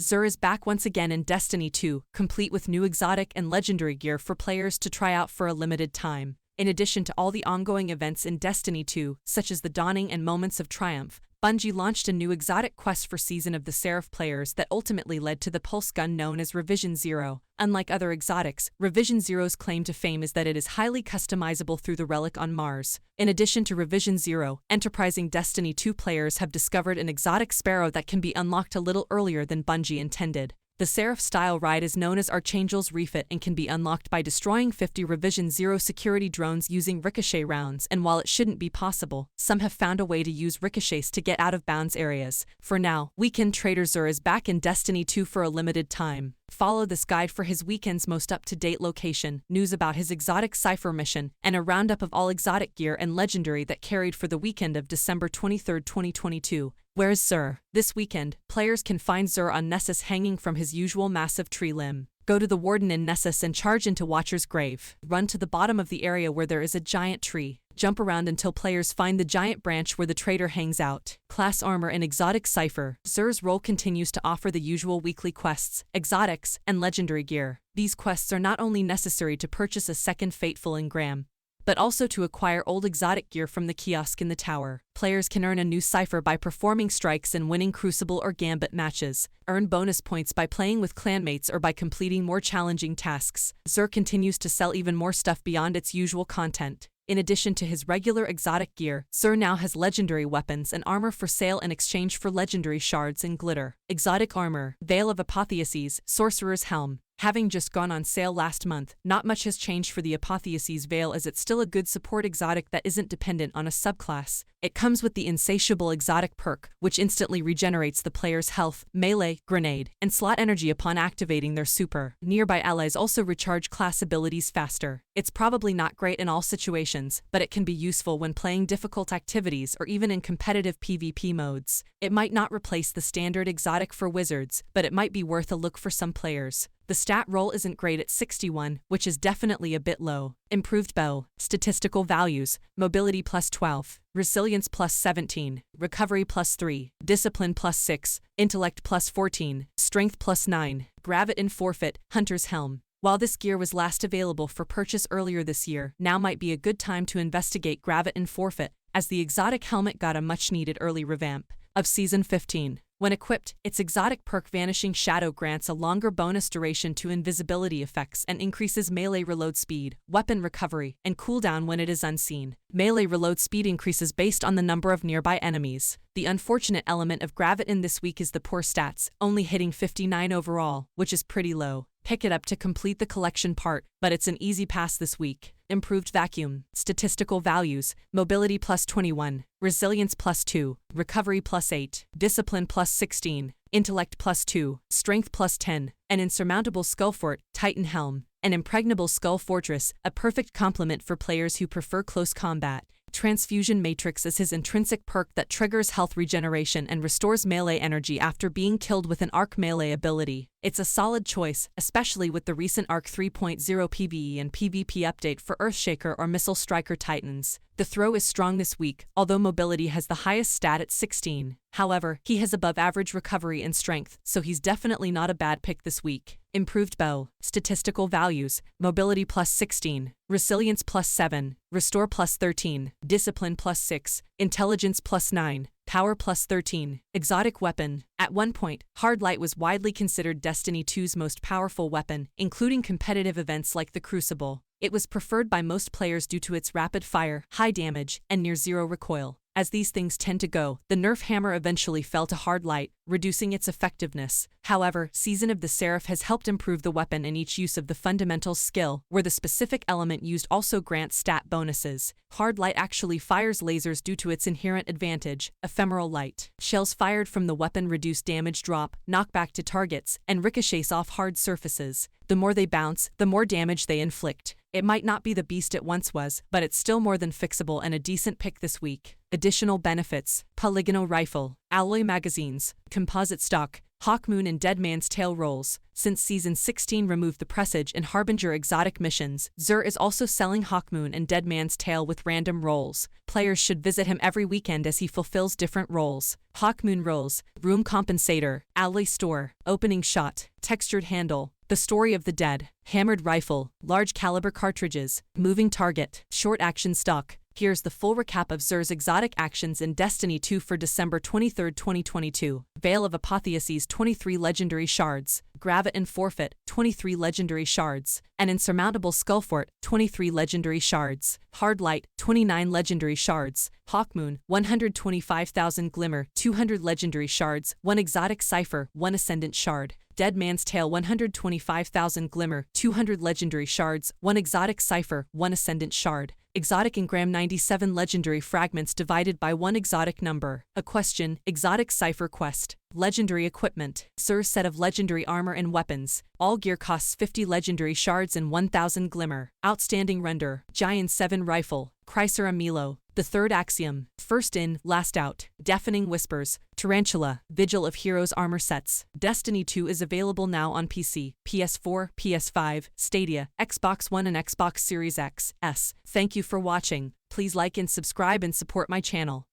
Xur is back once again in Destiny 2, complete with new exotic and legendary gear for players to try out for a limited time. In addition to all the ongoing events in Destiny 2, such as the Dawning and Moments of Triumph, Bungie launched a new exotic quest for Season of the Seraph players that ultimately led to the pulse gun known as Revision Zero. Unlike other exotics, Revision Zero's claim to fame is that it is highly customizable through the relic on Mars. In addition to Revision Zero, enterprising Destiny 2 players have discovered an exotic sparrow that can be unlocked a little earlier than Bungie intended. The Seraph-style ride is known as Archangel's Refit and can be unlocked by destroying 50 Revision Zero security drones using ricochet rounds, and while it shouldn't be possible, some have found a way to use ricochets to get out of bounds areas. For now, Weekend Trader Xur is back in Destiny 2 for a limited time. Follow this guide for his weekend's most up-to-date location, news about his exotic cipher mission, and a roundup of all exotic gear and legendary that carried for the weekend of December 23, 2022. Where's Xur? This weekend, players can find Xur on Nessus hanging from his usual massive tree limb. Go to the Warden in Nessus and charge into Watcher's Grave. Run to the bottom of the area where there is a giant tree. Jump around until players find the giant branch where the traitor hangs out. Class Armor and Exotic Cipher. Xur's role continues to offer the usual weekly quests, exotics, and legendary gear. These quests are not only necessary to purchase a second Fateful Engram, but also to acquire old exotic gear from the kiosk in the tower. Players can earn a new cipher by performing strikes and winning Crucible or Gambit matches. Earn bonus points by playing with clanmates or by completing more challenging tasks. Xur continues to sell even more stuff beyond its usual content. In addition to his regular exotic gear, Xur now has legendary weapons and armor for sale in exchange for legendary shards and glitter. Exotic armor, Veil of Apotheoses, Sorcerer's Helm. Having just gone on sale last month, not much has changed for the Apotheoses Veil as it's still a good support exotic that isn't dependent on a subclass. It comes with the Insatiable Exotic perk, which instantly regenerates the player's health, melee, grenade, and slot energy upon activating their super. Nearby allies also recharge class abilities faster. It's probably not great in all situations, but it can be useful when playing difficult activities or even in competitive PvP modes. It might not replace the standard exotic for wizards, but it might be worth a look for some players. The stat roll isn't great at 61, which is definitely a bit low. Improved bow, statistical values, mobility plus 12, resilience plus 17, recovery plus 3, discipline plus 6, intellect plus 14, strength plus 9, Gravit in Forfeit, Hunter's Helm. While this gear was last available for purchase earlier this year, now might be a good time to investigate Gravit in Forfeit, as the exotic helmet got a much-needed early revamp. Of Season 15. When equipped, its exotic perk Vanishing Shadow grants a longer bonus duration to invisibility effects and increases melee reload speed, weapon recovery, and cooldown when it is unseen. Melee reload speed increases based on the number of nearby enemies. The unfortunate element of Gravit in this week is the poor stats, only hitting 59 overall, which is pretty low. Pick it up to complete the collection part, but it's an easy pass this week. Improved vacuum, statistical values, mobility plus 21, resilience plus 2, recovery plus 8, discipline plus 16, intellect plus 2, strength plus 10, an insurmountable skullfort, Titan Helm, an impregnable skull fortress, a perfect complement for players who prefer close combat. Transfusion Matrix is his intrinsic perk that triggers health regeneration and restores melee energy after being killed with an arc melee ability. It's a solid choice, especially with the recent Arc 3.0 PvE and PvP update for Earthshaker or Missile Striker Titans. The throw is strong this week, although mobility has the highest stat at 16. However, he has above average recovery and strength, so he's definitely not a bad pick this week. Improved bow, statistical values, mobility plus 16, resilience plus 7, restore plus 13, discipline plus 6, intelligence plus 9, power plus 13, exotic weapon. At one point, Hard Light was widely considered Destiny 2's most powerful weapon, including competitive events like the Crucible. It was preferred by most players due to its rapid fire, high damage, and near-zero recoil. As these things tend to go, the nerf hammer eventually fell to Hard Light, reducing its effectiveness. However, Season of the Seraph has helped improve the weapon in each use of the fundamental skill, where the specific element used also grants stat bonuses. Hard Light actually fires lasers due to its inherent advantage, ephemeral light. Shells fired from the weapon reduce damage drop, knockback to targets, and ricochets off hard surfaces. The more they bounce, the more damage they inflict. It might not be the beast it once was, but it's still more than fixable and a decent pick this week. Additional benefits: Polygonal Rifle, Alloy Magazines, Composite Stock, Hawkmoon and Deadman's Tale roles. Since Season 16 removed the Presage and Harbinger exotic missions, Xur is also selling Hawkmoon and Deadman's Tale with random roles. Players should visit him every weekend as he fulfills different roles. Hawkmoon roles: Room Compensator, Alley Store, Opening Shot, Textured Handle, The Story of the Dead, Hammered Rifle, Large Caliber Cartridges, Moving Target, Short Action Stock. Here's the full recap of Xur's exotic actions in Destiny 2 for December 23, 2022. Veil of Apotheoses 23 Legendary Shards, Gravit and Forfeit 23 Legendary Shards, An Insurmountable Skullfort 23 Legendary Shards, Hard Light 29 Legendary Shards, Hawkmoon 125,000 Glimmer 200 Legendary Shards, 1 Exotic Cipher 1 Ascendant Shard, Deadman's Tale 125,000 Glimmer 200 Legendary Shards, 1 Exotic Cipher 1 Ascendant Shard, Exotic Engram 97 Legendary Fragments divided by 1 exotic number. A question: Exotic Cipher Quest. Legendary Equipment. Xur's set of legendary armor and weapons. All gear costs 50 legendary shards and 1,000 glimmer. Outstanding render. Giant 7 Rifle. Chrysera Milo. The Third Axiom. First in, last out. Deafening Whispers. Tarantula. Vigil of Heroes armor sets. Destiny 2 is available now on PC, PS4, PS5, Stadia, Xbox One and Xbox Series X, S. Thank you for watching. Please like and subscribe and support my channel.